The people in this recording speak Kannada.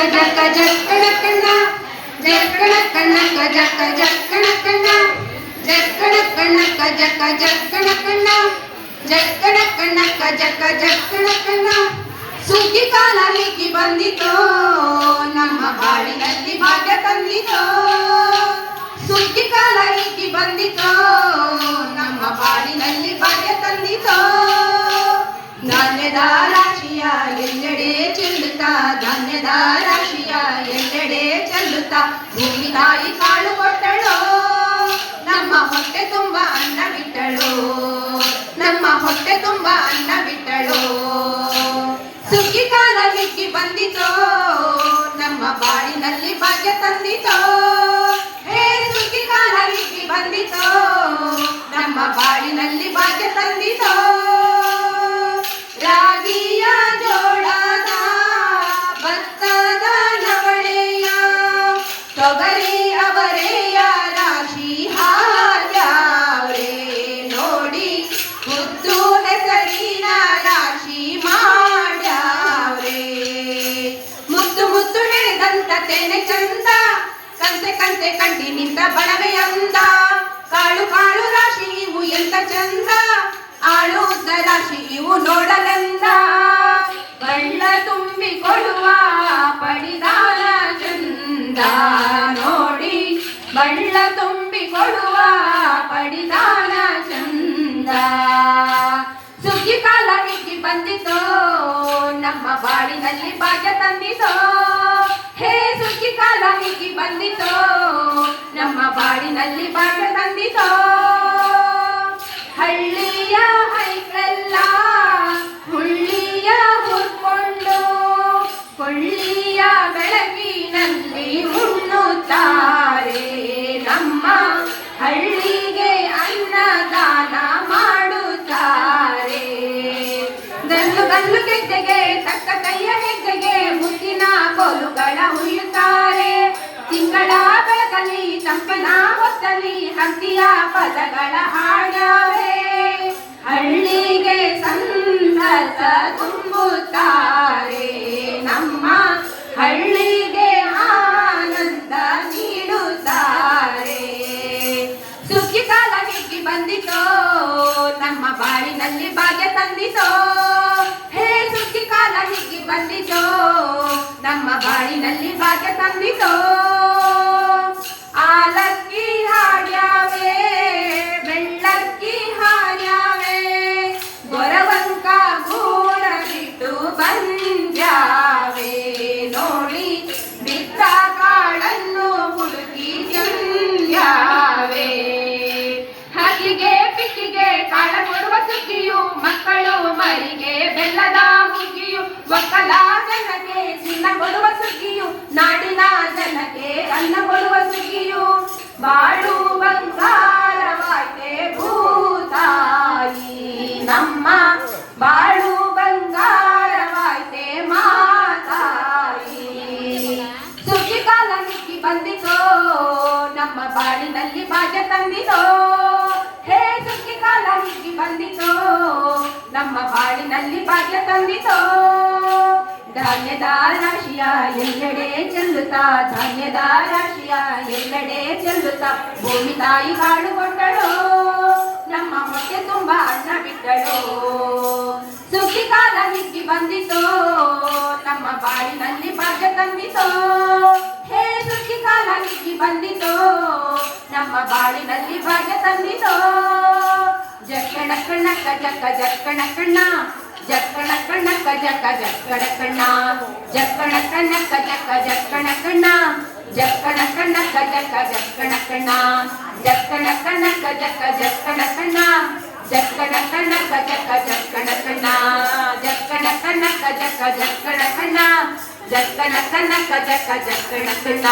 ಜಕ್ಕ ಜಕ್ಕಣ ಕಣ್ಣ ಜಕ್ಕಣ ಕಣ್ಣಕ್ಕ ಜಕ್ಕ ಜಕ್ಕಣ ಕಣ್ಣ ಜಕ್ಕಣ ಕಣ್ಣಕ್ಕ ಜಕ್ಕ ಜಕ್ಕಣ ಕಣ್ಣ ಜಕ್ಕಣ ಕಣ್ಣಕ್ಕ ಜಕ್ಕ ಜಕ್ಕಣ ಕಣ್ಣ ಸುಗ್ಗಿ ಕಾಲ ಹೀಗೆ ಬಂದಿತೋ ನಮ್ಮ ಬಾಳಿನಲ್ಲಿ ಭಾಗ್ಯ ತಂದಿತೋ ಸುಗ್ಗಿ ಕಾಲ ಹೀಗೆ ಬಂದಿತೋ ನಮ್ಮ ಬಾಳಿನಲ್ಲಿ ಭಾಗ್ಯ ತಂದಿತೋ ಧಾನ್ಯದ ರಾಶಿಯ ಎಲ್ಲೆಡೆ ಚೆಲ್ಲುತ್ತಾ ಧಾನ್ಯದ ರಾಶಿಯ ಎಲ್ಲೆಡೆ ಚೆಲ್ಲುತ್ತಾ ಭೂಮಿ ತಾಯಿ ಕಾಳು ಕೊಟ್ಟಳು ನಮ್ಮ ಹೊಟ್ಟೆ ತುಂಬ ಅನ್ನ ಬಿಟ್ಟಳು ನಮ್ಮ ಹೊಟ್ಟೆ ತುಂಬ ಅನ್ನ ಬಿಟ್ಟಳು ಸುಗ್ಗಿ ಕಾಲ ಹಿಗ್ಗಿ ಬಂದಿತೋ ನಮ್ಮ ಬಾಳಿನಲ್ಲಿ ಭಾಗ್ಯ ತಂದಿತೋ ಹೇ ಸುಗ್ಗಿ ಕಾಲ ಹಿಗ್ಗಿ ಬಂದಿತೋ ನಮ್ಮ ಬಾಳಿನಲ್ಲಿ ಭಾಗ್ಯ ತಂದಿತೋ ರಾಗಿಯ ಜೋಳದ ಭತ್ತದ ನವಣೆಯ ತೊಗರಿ ಅವರೆಯ ರಾಶಿ ಹಾರ್ಯಾವ್ರೆ ನೋಡಿ ಮುದ್ದು ಹೆಸರಿನ ರಾಶಿ ಮಾಡ್ಯಾವ್ರೆ ಮುದ್ದು ಮುದ್ದು ಹೆಳೆದಂತ ತೆನೆ ಚಂದ ಕಂತೆ ಕಂತೆ ಕಂಟಿನಿಂದ ಬಣವೆ ಅಂದ ಕಾಳು ಕಾಳು ರಾಶಿ ಇವು ಎಂತ ಚಂದ ಆಳುವುದ ರಾಶಿ ಇವು ನೋಡಲೆಂದ ಬಳ್ಳ ತುಂಬಿ ಕೊಡುವ ಪಡಿದಾನ ಚಂದ ನೋಡಿ ಬಳ್ಳ ತುಂಬಿ ಕೊಡುವ ಪಡಿದಾನ ಚಂದ ಸುಗ್ಗಿ ಕಾಲ ಹಿಗ್ಗಿ ಬಂದಿತೋ ನಮ್ಮ ಬಾಳಿನಲ್ಲಿ ಭಾಗ್ಯ ತಂದಿತೋ ಹೇ ಸುಗ್ಗಿ ಕಾಲ ಹಿಗ್ಗಿ ಬಂದಿತೋ ನಮ್ಮ ಬಾಳಿನಲ್ಲಿ ಭಾಗ್ಯ ತಂದಿತೋ ಹಳ್ಳಿಯ ಹೈಕಲ್ಲ ಹುಳ್ಳಿಯ ಹುರ್ಕೊಂಡು ಕೊಳ್ಳಿಯ ಬೆಳಕಿನಲ್ಲಿ ಉಣ್ಣುತ್ತಾರೆ ನಮ್ಮ ಹಳ್ಳಿಗೆ ಅನ್ನದಾನ ಮಾಡುತ್ತಾರೆ ಗಲ್ಲು ಗಲ್ಲು ಗೆಜ್ಜೆಗೆ ತಕ್ಕ ಕೈಯ ಹೆಜ್ಜೆಗೆ ಮುತ್ತಿನ ಕೋಲುಗಳ ಹುಯ್ಯುತ್ತಾರೆ ತಿಂಗಳ ಬೆಳಕಲ್ಲಿ ತಂಪಿನ ಹೊತ್ತಲ್ಲಿ ಹಂತಿಯ ಪದಗಳ ಹಾಡವೇ ಹಳ್ಳಿಗೆ ಸಂತಸ ತುಂಬುತ್ತಾರೆ ನಮ್ಮ ಹಳ್ಳಿಗೆ ಆನಂದ ನೀಡುತ್ತಾರೆ ಸುಗ್ಗಿ ಕಾಲ ಹಿಗ್ಗಿ ಬಂದಿತೋ ನಮ್ಮ ಬಾಳಿನಲ್ಲಿ ಭಾಗ್ಯ ತಂದಿತೋ ಹೇ ಸುಗ್ಗಿ ಕಾಲ ಹಿಗ್ಗಿ ಬಂದಿತೋ ನಮ್ಮ ಬಾಳಿನಲ್ಲಿ ಭಾಗ್ಯ ತಂದಿತೋ ಆಲಕ್ಕಿ ಹಾಡ್ಯಾವೆ ಬೆಳ್ಳಕ್ಕಿ ಹಾಡ್ಯಾವೆ ಗೊರವಂಕ ಗೂಡ ಬಿಟ್ಟು ಬಂದ್ಯಾವೆ ನೋಡಿ ಬಿತ್ತ ಕಾಳನ್ನು ಹುಡುಕಿ ತಂದ್ಯಾವೆ ಹಕ್ಕಿಗೆ ಪಿಕ್ಕಿಗೆ ಕಾಳ ಕೊಡುವ ಸುಗ್ಗಿಯು ಮಕ್ಕಳು ಮರಿಗೆ ಬೆಲ್ಲದ ಹುಗ್ಗಿಯು ಒಕ್ಕಲ ಜನಕ್ಕೆ ಚಿನ್ನ ಕೊಡುವ ಸುಗ್ಗಿಯು ನಾಡಿನ ಜನಕ್ಕೆ ಅನ್ನ ಕೊಡುವ ಸುಗ್ಗಿಯು ಬಾಳು ಬಂಗಾರವಾಯ್ತೆ ಭೂತಾಯಿ ನಮ್ಮ ಬಾಳು ಬಂಗಾರವಾಯ್ತೆ ಮಾತಾಯಿ ಸುಗ್ಗಿ ಕಾಲ ಹಿಗ್ಗಿ ಬಂದಿತೋ ನಮ್ಮ ಬಾಳಿನಲ್ಲಿ ಭಾಗ್ಯ ತಂದಿತೋ ಹೇ ಸುಗ್ಗಿ ಕಾಲ ಹಿಗ್ಗಿ ಬಂದಿತೋ ನಮ್ಮ ಬಾಳಿನಲ್ಲಿ ಭಾಗ್ಯ ತಂದಿತೋ ಧಾನ್ಯದ ರಾಶಿಯ ಎಲ್ಲೆಡೆ ಚೆಲ್ಲುತ್ತಾ ಧಾನ್ಯದ ರಾಶಿಯ ಎಲ್ಲೆಡೆ ಚೆಲ್ಲುತ್ತಾ ಭೂಮಿ ತಾಯಿ ಕಾಳು ಕೊಟ್ಟಳು ನಮ್ಮ ಹೊಟ್ಟೆ ತುಂಬ ಅನ್ನ ಬಿಟ್ಟಳು ಸುಗ್ಗಿ ಕಾಲ ಹಿಗ್ಗಿ ಬಂದಿತೋ ನಮ್ಮ ಬಾಳಿನಲ್ಲಿ ಭಾಗ್ಯ ತಂದಿತೋ ಹೇ ಸುಗ್ಗಿ ಕಾಲ ಹಿಗ್ಗಿ ಬಂದಿತೋ ನಮ್ಮ ಬಾಳಿನಲ್ಲಿ ಭಾಗ್ಯ ತಂದಿತೋ ಜಕ್ಕಣ ಕಣ್ಣಕ್ಕ ಜಕ್ಕ ಜಕ್ಕಣ ಕಣ್ಣ ಜಕ್ಕಣ ಕಣ್ಣಕ್ಕ ಜಕ್ಕ ಜಕ್ಕಣ ಕಣ್ಣ ಜಕ್ಕಣ ಕಣ್ಣಕ್ಕ ಜಕ್ಕ ಜಕ್ಕಣ ಕಣ್ಣ ಜಕ್ಕಣ ಕಣ್ಣಕ್ಕ ಜಕ್ಕ ಜಕ್ಕಣ ಕಣ್ಣ ಜಕ್ಕಣ ಕಣ್ಣಕ್ಕ ಜಕ್ಕ ಜಕ್ಕಣ ಕಣ್ಣ ಜಕ್ಕಣ ಕಣ್ಣಕ್ಕ ಜಕ್ಕ ಜಕ್ಕಣ ಕಣ್ಣ ಜಕ್ಕಣ ಕಣ್ಣಕ್ಕ ಜಕ್ಕ ಜಕ್ಕಣ ಕಣ್ಣ ಜಕ್ಕಣ ಕಣ್ಣಕ್ಕ ಜಕ್ಕ ಜಕ್ಕಣ ಕಣ್ಣ